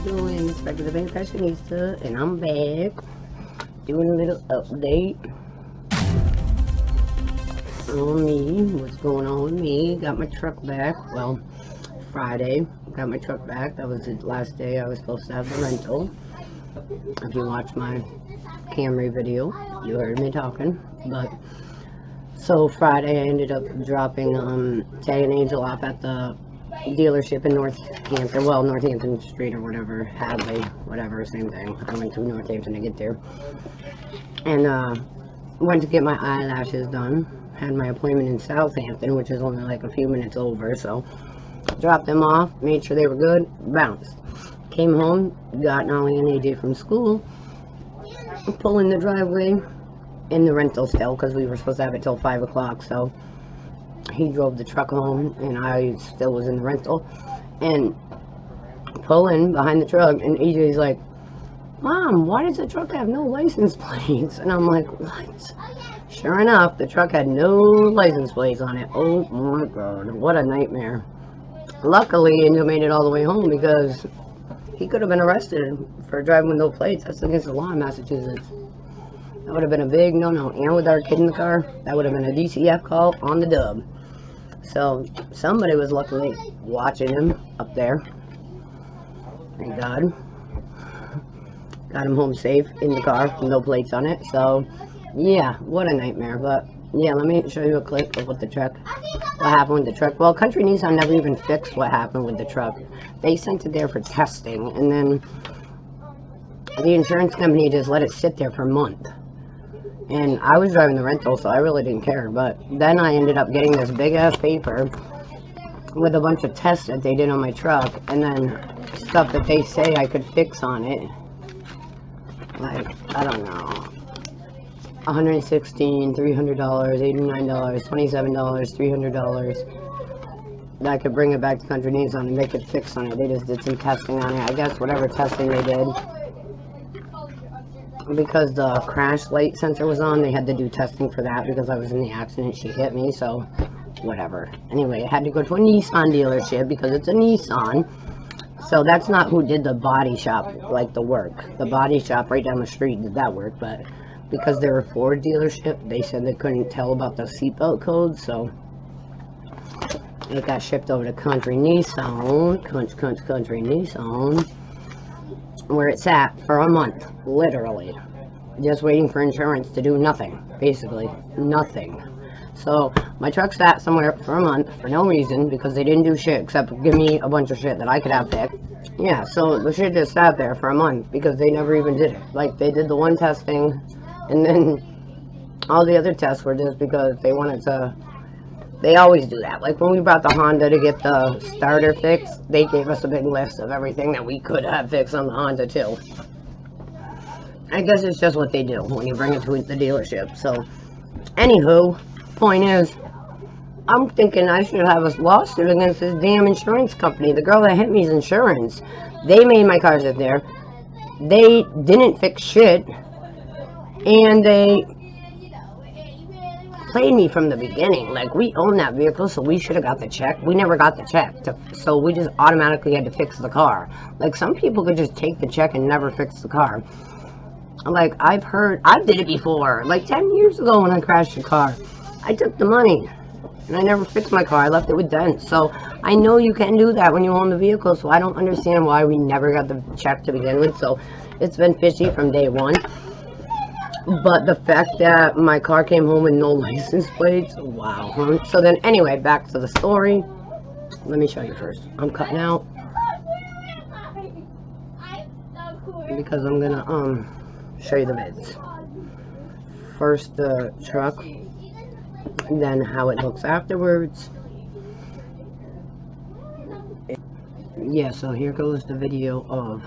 doing? It's back to the Bank Fashionista, and I'm back doing a little update on me. What's going on with me? Got my truck back. Well, Friday, got my truck back. That was the last day I was supposed to have the rental. If you watched my Camry video, you heard me talking. But so Friday, I ended up dropping Tay and Angel off at the dealership in Northampton, well, Northampton Street or whatever, Hadley, whatever, same thing. I went to Northampton to get there, and went to get my eyelashes done. Had my appointment in Southampton, which is only like a few minutes over, so dropped them off, made sure they were good, bounced. Came home, got Nolly and AJ from school, pull in the driveway, in the rental still, because we were supposed to have it till 5 o'clock, so he drove the truck home, and I still was in the rental, and pull in behind the truck, and AJ's like, "Mom, why does the truck have no license plates?" And I'm like, what? Sure enough, the truck had no license plates on it. Oh my god, what a nightmare. Luckily, Angel made it all the way home, because he could have been arrested for driving with no plates. That's against the law in Massachusetts. That would have been a big no-no. And with our kid in the car, that would have been a DCF call on the dub. So, somebody was luckily watching him up there. Thank God. Got him home safe in the car with no plates on it. So, yeah, what a nightmare. But, yeah, let me show you a clip of what happened with the truck. Well, Country Nissan never even fixed what happened with the truck. They sent it there for testing, and then the insurance company just let it sit there for a month. And I was driving the rental, so I really didn't care. But then I ended up getting this big-ass paper with a bunch of tests that they did on my truck, and then stuff that they say I could fix on it. Like, I don't know, $116, $300, $89, $27, $300. I could bring it back to Country Nissan and make it fix on it. They just did some testing on it. I guess whatever testing they did, because the crash light sensor was on, they had to do testing for that because I was in the accident. She hit me, so whatever. Anyway, I had to go to a Nissan dealership because it's a Nissan. So that's not who did the body shop, like the work. The body shop right down the street did that work, but because they're a Ford dealership, they said they couldn't tell about the seatbelt code, so it got shipped over to Country Nissan, Country Nissan, where it sat for a month, literally, just waiting for insurance to do nothing, basically, nothing. So, my truck sat somewhere for a month for no reason, because they didn't do shit except give me a bunch of shit that I could have fixed. Yeah, so the shit just sat there for a month, because they never even did it. Like, they did the one testing, and then all the other tests were just because they wanted to. They always do that. Like, when we brought the Honda to get the starter fixed, they gave us a big list of everything that we could have fixed on the Honda, too. I guess it's just what they do when you bring it to the dealership. So, anywho, point is, I'm thinking I should have a lawsuit against this damn insurance company. The girl that hit me's insurance. They made my car sit there. They didn't fix shit. And they played me from the beginning. Like, we own that vehicle, so we should have got the check. We never got the check, so we just automatically had to fix the car. Like, some people could just take the check and never fix the car. Like, I did it before. Like, 10 years ago when I crashed a car, I took the money, and I never fixed my car. I left it with dents. So, I know you can do that when you own the vehicle, so I don't understand why we never got the check to begin with. So, it's been fishy from day one. But the fact that my car came home with no license plates, wow. So then, anyway, back to the story. Let me show you first. I'm cutting out because I'm gonna show you the vids. First the truck, then how it looks afterwards. Yeah, so here goes the video of,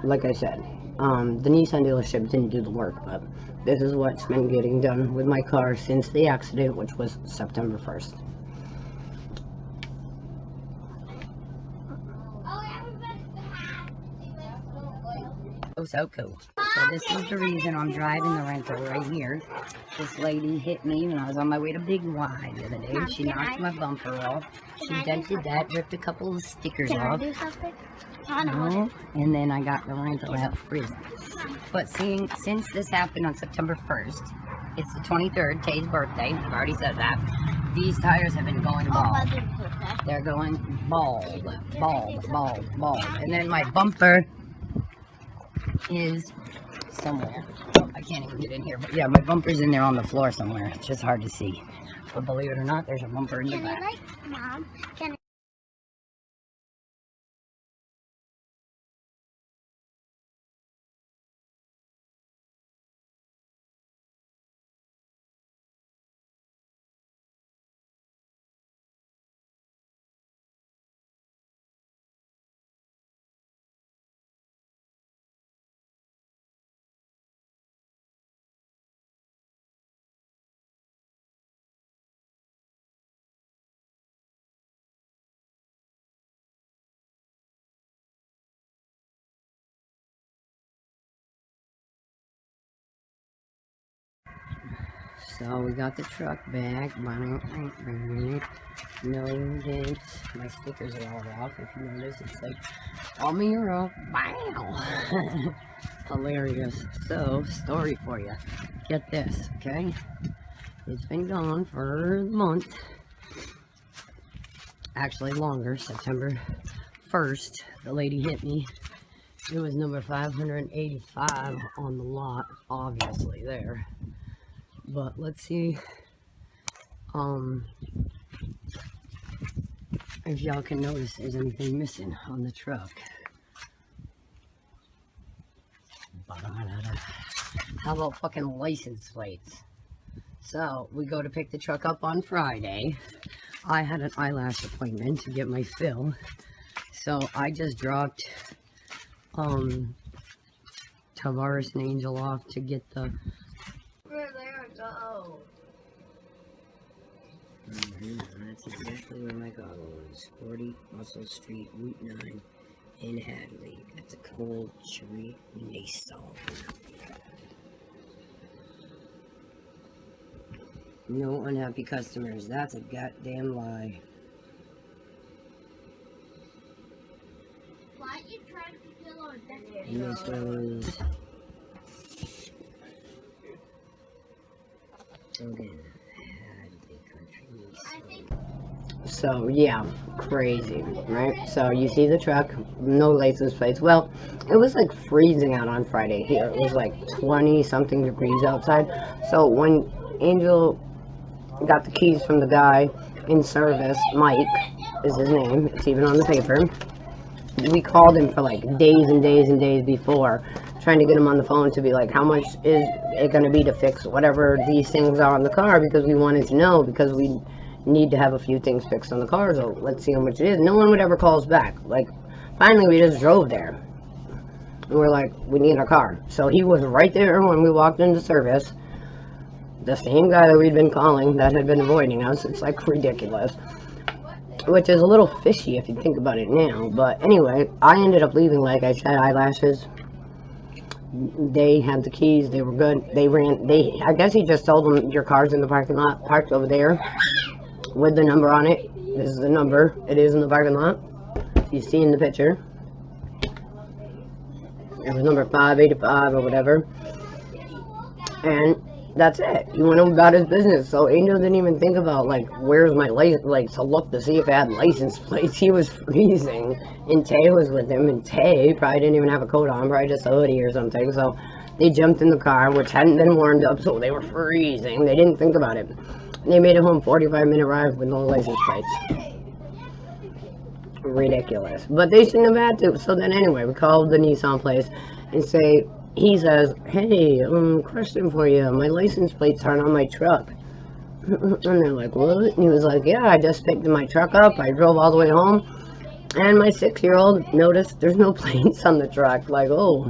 like I said, the Nissan dealership didn't do the work, but this is what's been getting done with my car since the accident, which was September 1st. Oh, so cool. So this is the reason I'm driving the rental right here. This lady hit me when I was on my way to Big Y the other day. She knocked my bumper off. She dented that, ripped a couple of stickers off. No, and then I got the rental out free. But since this happened on September 1st, it's the 23rd, Tay's birthday. I've already said that. These tires have been going bald. They're going bald, bald, bald, bald. And then my bumper is somewhere. Oh, I can't even get in here. But yeah, my bumper's in there on the floor somewhere. It's just hard to see. But believe it or not, there's a bumper in the back. Mom, So we got the truck back. No dents. My stickers are all off. If you notice, it's like all mirror off. Wow. Hilarious. So, story for you. Get this, okay? It's been gone for a month. Actually longer. September 1st, the lady hit me. It was number 585 on the lot, obviously there. But let's see if y'all can notice there's anything missing on the truck. How about fucking license plates? So we go to pick the truck up on Friday. I had an eyelash appointment to get my fill, so I just dropped Tavares and Angel off to get the go. That's exactly where my goggle is. 40 Russell Street, Route 9 in Hadley. At the Cold Cherry Nissan. No unhappy customers. That's a goddamn lie. why are you trying to kill our death? And this was again, Hadley Country Nissan. So yeah, crazy, right? So you see the truck, no license plates. Well, it was like freezing out on Friday here. It was like 20 something degrees outside. So when Angel got the keys from the guy in service, Mike is his name, it's even on the paper. We called him for like days and days and days before, trying to get him on the phone to be like, how much is it going to be to fix whatever these things are on the car, because we wanted to know, because we need to have a few things fixed on the car, so let's see how much it is. No one would ever call us back. Like, finally we just drove there, and we're like, we need our car. So he was right there when we walked into service, the same guy that we'd been calling that had been avoiding us. It's like ridiculous, which is a little fishy if you think about it now. But anyway, I ended up leaving, like I said, eyelashes. They had the keys, they were good. I guess he just told them, your car's in the parking lot, parked over there with the number on it. This is the number, it is in the parking lot. You see in the picture. It was number 585 or whatever. And that's it. He went about his business. So Angel didn't even think about, like, where's my license, like, to look to see if it had license plates. He was freezing, and Tay was with him, and Tay probably didn't even have a coat on, probably just a hoodie or something. So they jumped in the car, which hadn't been warmed up, so they were freezing. They didn't think about it. They made it home 45-minute ride with no license plates. Ridiculous. But they shouldn't have had to. So then anyway, we called the Nissan place and say, he says, hey, question for you. My license plates aren't on my truck. And they're like, what? And he was like, yeah, I just picked my truck up. I drove all the way home. And my 6-year-old noticed there's no plates on the truck. Like, oh.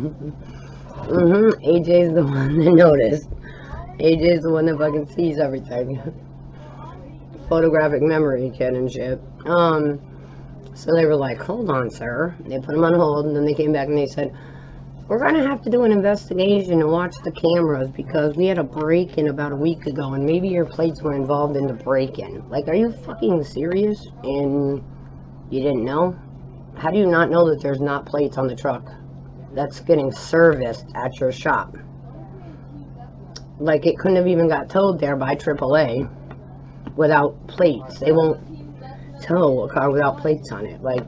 AJ's the one that noticed. AJ's the one that fucking sees everything. Photographic memory kid and shit. So they were like, hold on, sir. They put him on hold, and then they came back and they said, We're going to have to do an investigation and watch the cameras because we had a break-in about a week ago and maybe your plates were involved in the break-in. Like, are you fucking serious? And you didn't know? How do you not know that there's not plates on the truck that's getting serviced at your shop? Like, it couldn't have even got towed there by AAA without plates. They won't tow a car without plates on it. Like,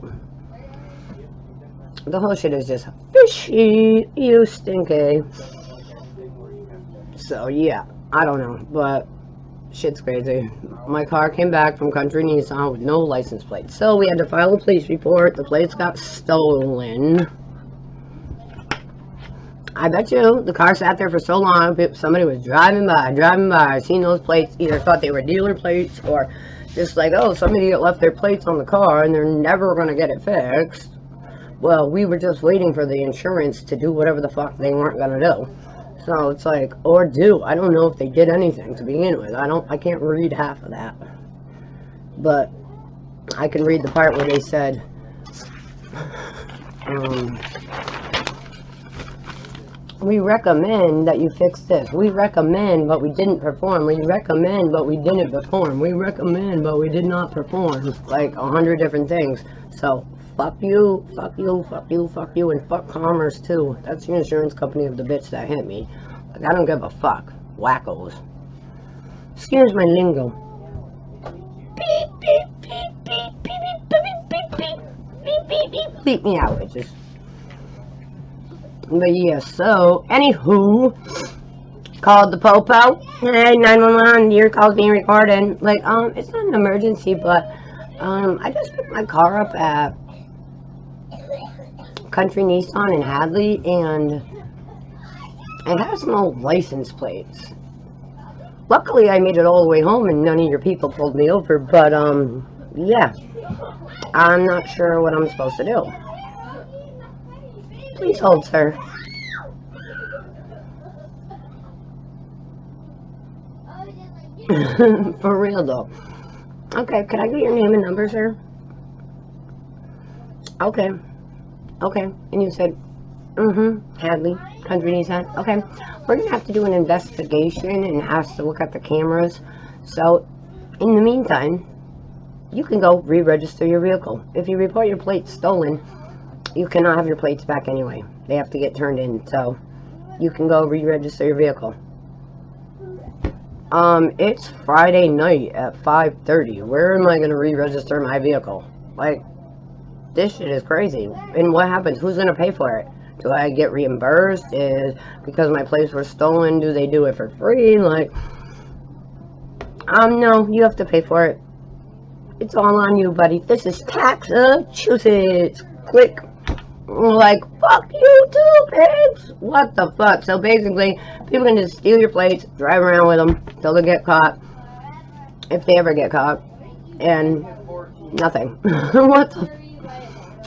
the whole shit is just fishy. You stinky. So, yeah. I don't know. But shit's crazy. My car came back from Country Nissan with no license plate. So, we had to file a police report. The plates got stolen. I bet you the car sat there for so long. Somebody was driving by, seen those plates, either thought they were dealer plates or just like, oh, somebody left their plates on the car and they're never going to get it fixed. Well, we were just waiting for the insurance to do whatever the fuck they weren't going to do. So it's like, or do. I don't know if they did anything to begin with. I can't read half of that. But I can read the part where they said, we recommend that you fix this. We recommend, but we didn't perform. We recommend, but we didn't perform. We recommend, but we did not perform. Like 100 different things. So, fuck you, fuck you, fuck you, fuck you, and fuck Commerce too. That's the insurance company of the bitch that hit me. Like, I don't give a fuck. Wackos. Excuse my lingo. Beep, beep, beep, beep, beep, beep, beep, beep, beep, beep, beep, beep me out, bitches. But yeah, so, anywho, called the Popo. Hey, 911, your call's being recorded. Like, it's not an emergency, but, I just picked my car up at Country Nissan in Hadley, and it has no license plates. Luckily, I made it all the way home, and none of your people pulled me over, but, yeah. I'm not sure what I'm supposed to do. Please hold, sir. For real, though. Okay, could I get your name and number, sir? Okay. Okay. And you said, Hadley, Country Nissan. Okay. We're going to have to do an investigation and have to look at the cameras. So, in the meantime, you can go re-register your vehicle. If you report your plates stolen, you cannot have your plates back anyway. They have to get turned in. So, you can go re-register your vehicle. It's Friday night at 5:30. Where am I going to re-register my vehicle? Like, this shit is crazy. And what happens? Who's going to pay for it? Do I get reimbursed? Is because my plates were stolen, do they do it for free? Like, no, you have to pay for it. It's all on you, buddy. This is Massachusetts. Click. Like, fuck you too, pigs. What the fuck? So basically, people can just steal your plates, drive around with them till they get caught. If they ever get caught. And nothing. What the?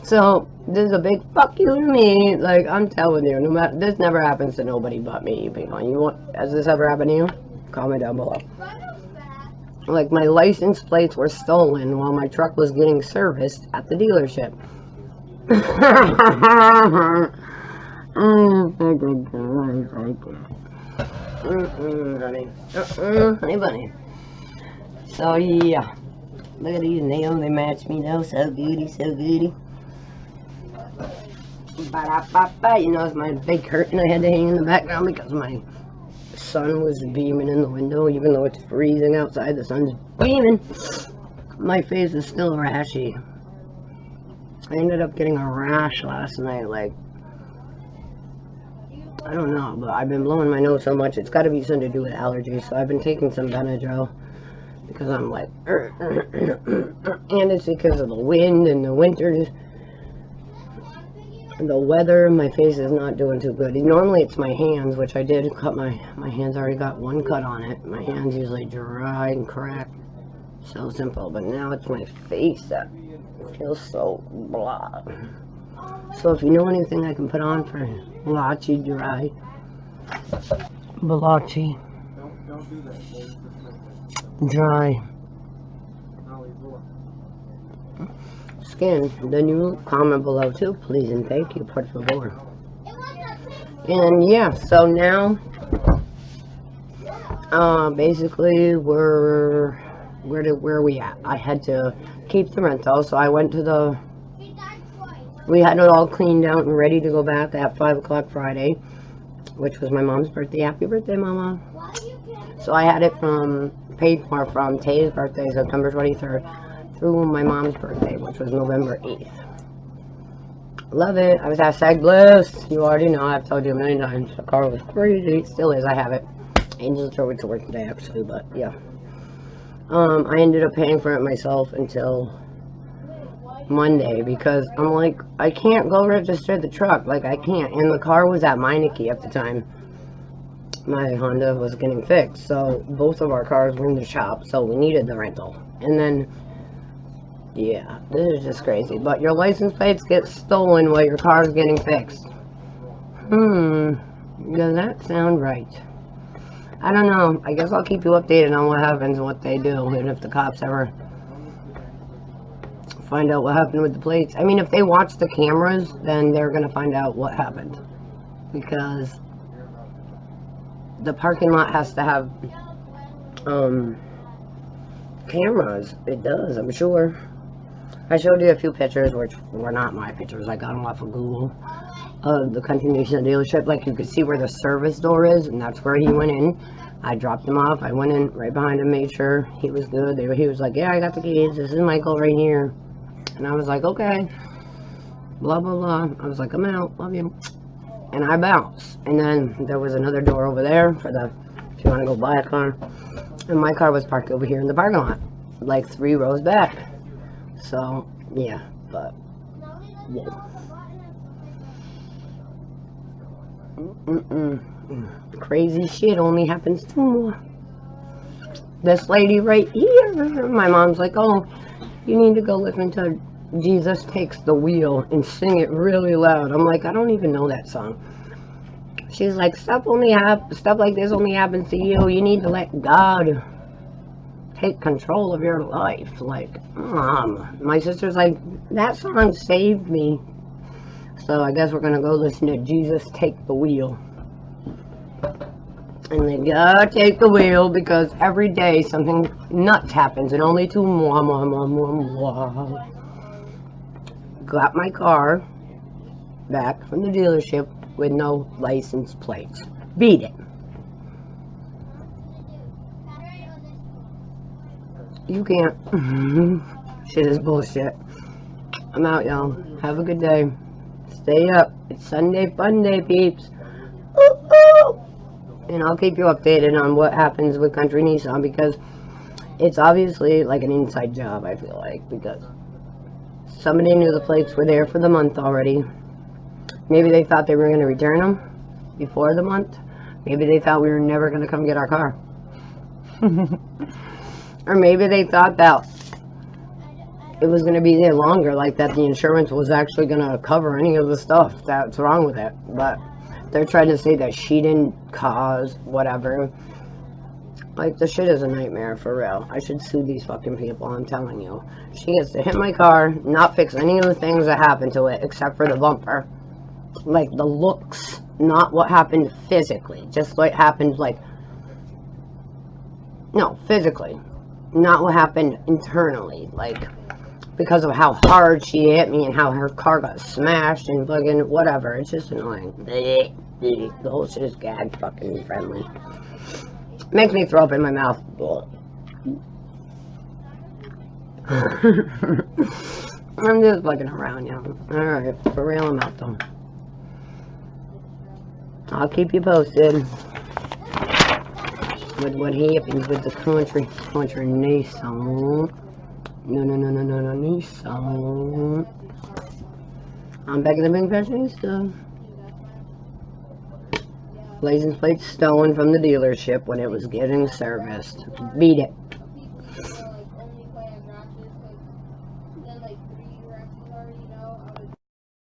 So, this is a big fuck you to me. Like, I'm telling you, no matter, this never happens to nobody but me. Has this ever happened to you? Comment down below. Like, my license plates were stolen while my truck was getting serviced at the dealership. Honey bunny. So yeah, look at these nails, they match me though, so goody, so goody. You know, it's my big curtain I had to hang in the background because my sun was beaming in the window. Even though it's freezing outside, the sun's beaming. My face is still rashy. I ended up getting a rash last night, like, I don't know, but I've been blowing my nose so much, it's got to be something to do with allergies, so I've been taking some Benadryl, because I'm like, and it's because of the wind and the winters, and the weather. My face is not doing too good. Normally it's my hands, which I did cut my hands already got one cut on it. My hands usually dry and cracked, so simple, but now it's my face that feels so blah. So if you know anything I can put on for blotchy dry, blotchy dry skin, then you comment below too, please and thank you, por favor. And yeah, so now, basically where are we at? I had to keep the rental, so I went to we had it all cleaned out and ready to go back at 5 o'clock Friday, which was my mom's birthday. Happy birthday, Mama. So I had it paid for from Tay's birthday, September 23rd, through my mom's birthday, which was November 8th. Love it. I was #blessed. You already know. I've told you a million times. The car was crazy. It still is. I have it. Angels drove it to work today, actually, but yeah. I ended up paying for it myself until Monday because I'm like, I can't go register the truck. Like, I can't. And the car was at Meineke at the time. My Honda was getting fixed, so both of our cars were in the shop, so we needed the rental. And then, yeah, this is just crazy. But your license plates get stolen while your car is getting fixed. Does that sound right? I don't know. I guess I'll keep you updated on what happens and what they do, and if the cops ever find out what happened with the plates. I mean, if they watch the cameras, then they're gonna find out what happened, because the parking lot has to have cameras. It does, I'm sure. I showed you a few pictures, which were not my pictures. I got them off of Google, of the Country Nissan dealership. Like, you could see where the service door is, and that's where he went in. I dropped him off. I went in right behind him, made sure he was good. He was like, yeah, I got the keys. This is Michael right here. And I was like, okay. Blah, blah, blah. I was like, I'm out. Love you. And I bounced. And then there was another door over there for if you want to go buy a car. And my car was parked over here in the parking lot, like 3 rows back. So, yeah, but, yeah. Crazy shit only happens to more. This lady right here, my mom's like, oh, you need to go listen to Jesus Takes the Wheel and sing it really loud. I'm like, I don't even know that song. She's like, stuff like this only happens to you. You need to let God take control of your life. Like, Mom. My sister's like, that song saved me. So I guess we're gonna go listen to Jesus Take the Wheel. And they gotta take the wheel because every day something nuts happens, and only two more. Got my car back from the dealership with no license plates. Beat it. You can't. Shit is bullshit. I'm out, y'all. Have a good day. Stay up. It's Sunday Fun Day, peeps. Ooh, ooh. And I'll keep you updated on what happens with Country Nissan, because it's obviously like an inside job, I feel like, because somebody knew the plates were there for the month already. Maybe they thought they were going to return them before the month. Maybe they thought we were never going to come get our car. Or maybe they thought that it was going to be there longer, like that the insurance was actually going to cover any of the stuff that's wrong with it. But they're trying to say that she didn't cause whatever. Like, the shit is a nightmare, for real. I should sue these fucking people, I'm telling you. She gets to hit my car, not fix any of the things that happened to it, except for the bumper. Like, the looks, not what happened physically. Just what happened, like, no, physically. Not what happened internally. Like, because of how hard she hit me and how her car got smashed and fucking whatever. It's just annoying. The whole shit is gag fucking friendly. Makes me throw up in my mouth. I'm just fucking around, y'all. Alright, for real, I'm out though. I'll keep you posted with what happens with the country Nissan. No, Nissan. I'm back in the big fashionista. License plate stolen from the dealership when it was getting serviced. Beat it.